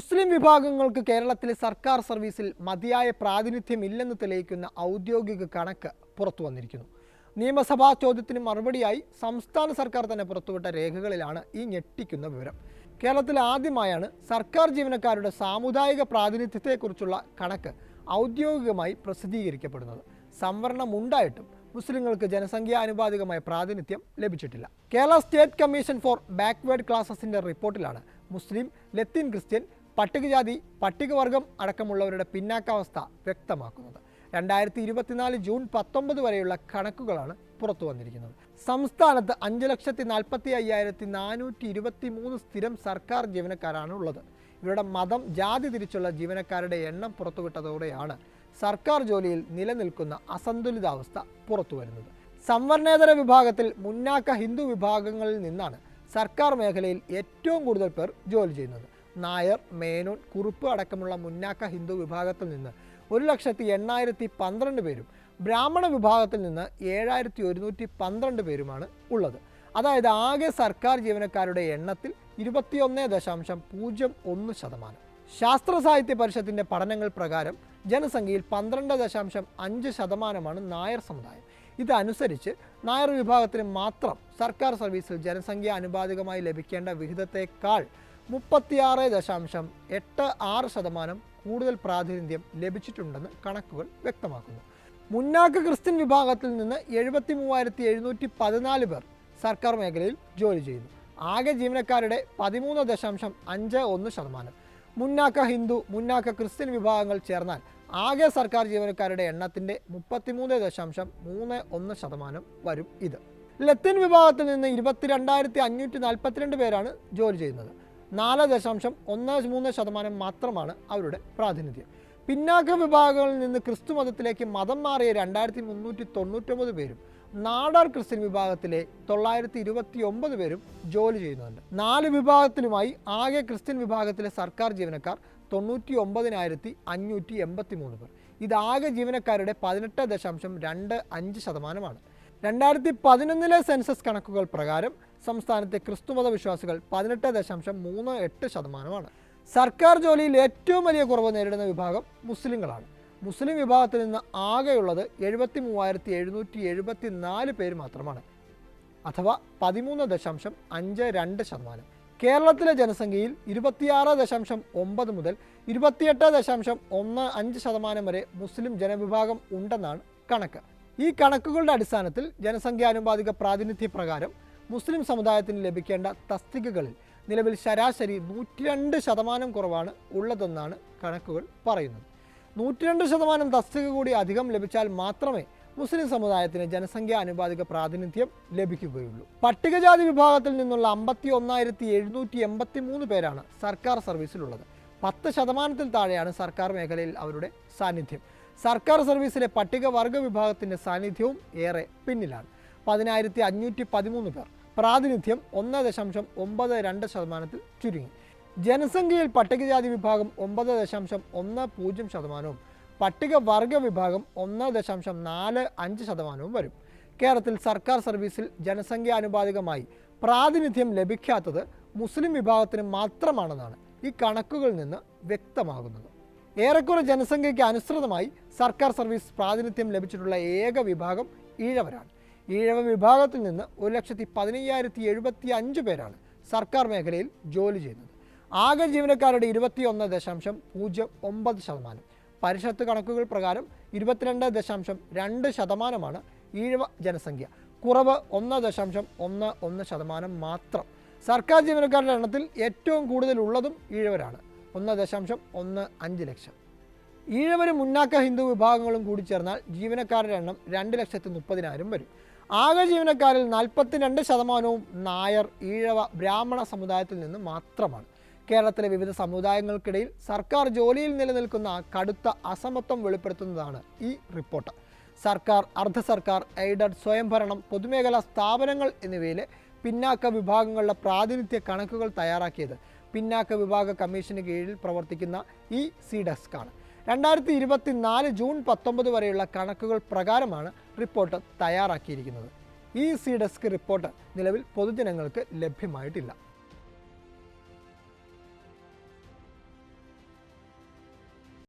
മുസ്ലിം വിഭാഗങ്ങൾക്ക് കേരളത്തിലെ സർക്കാർ സർവീസിൽ മതിയായ പ്രാതിനിധ്യമില്ലെന്ന് തെളിയിക്കുന്ന ഔദ്യോഗിക കണക്ക് പുറത്തു വന്നിരിക്കുന്നു. നിയമസഭാ ചോദ്യത്തിന് മറുപടിയായി സംസ്ഥാന സർക്കാർ തന്നെ പുറത്തുവിട്ട രേഖകളിലാണ് ഈ ഞെട്ടിക്കുന്ന വിവരം. കേരളത്തിൽ ആദ്യമായാണ് സർക്കാർ ജീവനക്കാരുടെ സാമുദായിക പ്രാതിനിധ്യത്തെക്കുറിച്ചുള്ള കണക്ക് ഔദ്യോഗികമായി പ്രസിദ്ധീകരിക്കപ്പെടുന്നത്. സംവരണമുണ്ടായിട്ടും മുസ്ലിങ്ങൾക്ക് ജനസംഖ്യാനുപാതികമായ പ്രാതിനിധ്യം ലഭിച്ചിട്ടില്ല. Kerala state commission for backward ക്ലാസസിന്റെ റിപ്പോർട്ടിലാണ് മുസ്ലിം, ലത്തീൻ ക്രിസ്ത്യൻ, പട്ടികജാതി, പട്ടികവർഗം അടക്കമുള്ളവരുടെ പിന്നാക്കാവസ്ഥ വ്യക്തമാക്കുന്നത്. 2024 ജൂൺ 19 വരെയുള്ള കണക്കുകളാണ് പുറത്തു വന്നിരിക്കുന്നത്. സംസ്ഥാനത്ത് 5,45,423 സ്ഥിരം സർക്കാർ ജീവനക്കാരാണ് ഉള്ളത്. ഇവരുടെ മതം, ജാതി തിരിച്ചുള്ള ജീവനക്കാരുടെ എണ്ണം പുറത്തുവിട്ടതോടെയാണ് സർക്കാർ ജോലിയിൽ നിലനിൽക്കുന്ന അസന്തുലിതാവസ്ഥ പുറത്തു വരുന്നത്. സംവരണേതര വിഭാഗത്തിൽ മുന്നാക്ക ഹിന്ദു വിഭാഗങ്ങളിൽ നിന്നാണ് സർക്കാർ മേഖലയിൽ ഏറ്റവും കൂടുതൽ പേർ ജോലി ചെയ്യുന്നത്. നായർ, മേനോൻ, കുറുപ്പ് അടക്കമുള്ള മുന്നാക്ക ഹിന്ദു വിഭാഗത്തിൽ നിന്ന് 1,80,12 പേരും ബ്രാഹ്മണ വിഭാഗത്തിൽ നിന്ന് 7,112 പേരുമാണ് ഉള്ളത്. അതായത് ആകെ സർക്കാർ ജീവനക്കാരുടെ എണ്ണത്തിൽ 21.01%. ശാസ്ത്ര സാഹിത്യ പരിഷത്തിന്റെ പഠനങ്ങൾ പ്രകാരം ജനസംഖ്യയിൽ 12.5% നായർ സമുദായം. ഇതനുസരിച്ച് നായർ വിഭാഗത്തിന് മാത്രം സർക്കാർ സർവീസിൽ ജനസംഖ്യ അനുപാതികമായി ലഭിക്കേണ്ട വിഹിതത്തെക്കാൾ 36.86% കൂടുതൽ പ്രാതിനിധ്യം ലഭിച്ചിട്ടുണ്ടെന്ന് കണക്കുകൾ വ്യക്തമാക്കുന്നു. മുന്നാക്ക ക്രിസ്ത്യൻ വിഭാഗത്തിൽ നിന്ന് 73,714 പേർ സർക്കാർ മേഖലയിൽ ജോലി ചെയ്യുന്നു. ആകെ ജീവനക്കാരുടെ 13.51%. മുന്നാക്ക ഹിന്ദു, മുന്നാക്ക ക്രിസ്ത്യൻ വിഭാഗങ്ങൾ ചേർന്നാൽ ആകെ സർക്കാർ ജീവനക്കാരുടെ എണ്ണത്തിൻ്റെ 33.31% വരും. ഇത് ലത്തീൻ വിഭാഗത്തിൽ നിന്ന് 22,542 പേരാണ് ജോലി ചെയ്യുന്നത്. 4.13% മാത്രമാണ് അവരുടെ പ്രാതിനിധ്യം. പിന്നാക്ക വിഭാഗങ്ങളിൽ നിന്ന് ക്രിസ്തു മതത്തിലേക്ക് മതം മാറിയ 2,399 പേരും നാടാർ ക്രിസ്ത്യൻ വിഭാഗത്തിലെ 929 പേരും ജോലി ചെയ്യുന്നുണ്ട്. 4 വിഭാഗത്തിലുമായി ആകെ ക്രിസ്ത്യൻ വിഭാഗത്തിലെ സർക്കാർ ജീവനക്കാർ 99,583 പേർ. ഇതാകെ ജീവനക്കാരുടെ 18.25%. 2011 സെൻസസ് കണക്കുകൾ പ്രകാരം സംസ്ഥാനത്തെ ക്രിസ്തുമത വിശ്വാസികൾ 18.38%. സർക്കാർ ജോലിയിൽ ഏറ്റവും വലിയ കുറവ് നേരിടുന്ന വിഭാഗം മുസ്ലിങ്ങളാണ്. മുസ്ലിം വിഭാഗത്തിൽ നിന്ന് ആകെയുള്ളത് 73,774 പേര് മാത്രമാണ്, അഥവാ 13.52%. കേരളത്തിലെ ജനസംഖ്യയിൽ 26.9 മുതൽ 28.15% വരെ മുസ്ലിം ജനവിഭാഗം ഉണ്ടെന്നാണ് കണക്ക്. ഈ കണക്കുകളുടെ അടിസ്ഥാനത്തിൽ ജനസംഖ്യാനുപാതിക പ്രാതിനിധ്യ പ്രകാരം മുസ്ലിം സമുദായത്തിന് ലഭിക്കേണ്ട തസ്തികകളിൽ നിലവിൽ ശരാശരി 102% കുറവാണ് ഉള്ളതെന്നാണ് കണക്കുകൾ പറയുന്നത്. 102% തസ്തിക കൂടി അധികം ലഭിച്ചാൽ മാത്രമേ മുസ്ലിം സമുദായത്തിന് ജനസംഖ്യാ അനുപാതിക പ്രാതിനിധ്യം ലഭിക്കുകയുള്ളൂ. പട്ടികജാതി വിഭാഗത്തിൽ നിന്നുള്ള 51,783 പേരാണ് സർക്കാർ സർവീസിലുള്ളത്. 10% താഴെയാണ് സർക്കാർ മേഖലയിൽ അവരുടെ സാന്നിധ്യം. സർക്കാർ സർവീസിലെ പട്ടികവർഗ വിഭാഗത്തിൻ്റെ സാന്നിധ്യവും ഏറെ പിന്നിലാണ്. 10,513 പേർ. പ്രാതിനിധ്യം 1.92% ചുരുങ്ങി. ജനസംഖ്യയിൽ പട്ടികജാതി വിഭാഗം 9.10%, പട്ടികവർഗ വിഭാഗം 1.45% വരും. കേരളത്തിൽ സർക്കാർ സർവീസിൽ ജനസംഖ്യാനുപാതികമായി പ്രാതിനിധ്യം ലഭിക്കാത്തത് മുസ്ലിം വിഭാഗത്തിന് മാത്രമാണെന്നാണ് ഈ കണക്കുകളിൽ നിന്ന് വ്യക്തമാകുന്നത്. ഏറെക്കുറെ ജനസംഖ്യയ്ക്ക് അനുസൃതമായി സർക്കാർ സർവീസ് പ്രാതിനിധ്യം ലഭിച്ചിട്ടുള്ള ഏക വിഭാഗം ഈഴവരാണ്. ഈഴവ വിഭാഗത്തിൽ നിന്ന് 1,15,075 പേരാണ് സർക്കാർ മേഖലയിൽ ജോലി ചെയ്യുന്നത്. ആകെ ജീവനക്കാരുടെ 21.09%. പരിഷത്ത് കണക്കുകൾ പ്രകാരം 22.2% ഈഴവ ജനസംഖ്യ. കുറവ് 1.11% മാത്രം. സർക്കാർ ജീവനക്കാരുടെ എണ്ണത്തിൽ ഏറ്റവും കൂടുതലുള്ളതും ഈഴവരാണ്, 1.15 ലക്ഷം. ഈഴവരും മുന്നാക്ക ഹിന്ദു വിഭാഗങ്ങളും കൂടി ചേർന്നാൽ ജീവനക്കാരുടെ എണ്ണം 2,30,000 വരും. ആകെ ജീവനക്കാരിൽ 42% നായർ, ഈഴവ, ബ്രാഹ്മണ സമുദായത്തിൽ നിന്ന് മാത്രമാണ്. കേരളത്തിലെ വിവിധ സമുദായങ്ങൾക്കിടയിൽ സർക്കാർ ജോലിയിൽ നിലനിൽക്കുന്ന കടുത്ത അസമത്വം വെളിപ്പെടുത്തുന്നതാണ് ഈ റിപ്പോർട്ട്. സർക്കാർ, അർദ്ധ സർക്കാർ, എയ്ഡഡ്, സ്വയംഭരണം, പൊതുമേഖലാ സ്ഥാപനങ്ങൾ എന്നിവയിലെ പിന്നാക്ക വിഭാഗങ്ങളുടെ പ്രാതിനിധ്യ കണക്കുകൾ തയ്യാറാക്കിയത് പിന്നാക്ക വിഭാഗ കമ്മീഷന് കീഴിൽ പ്രവർത്തിക്കുന്ന ഈ സി-ഡെസ്ക് ആണ്. 2024 ജൂൺ 19 വരെയുള്ള കണക്കുകൾ പ്രകാരമാണ് റിപ്പോർട്ട് തയ്യാറാക്കിയിരിക്കുന്നത്. ഈ സി-ഡെസ്ക് റിപ്പോർട്ട് നിലവിൽ പൊതുജനങ്ങൾക്ക് ലഭ്യമായിട്ടില്ല.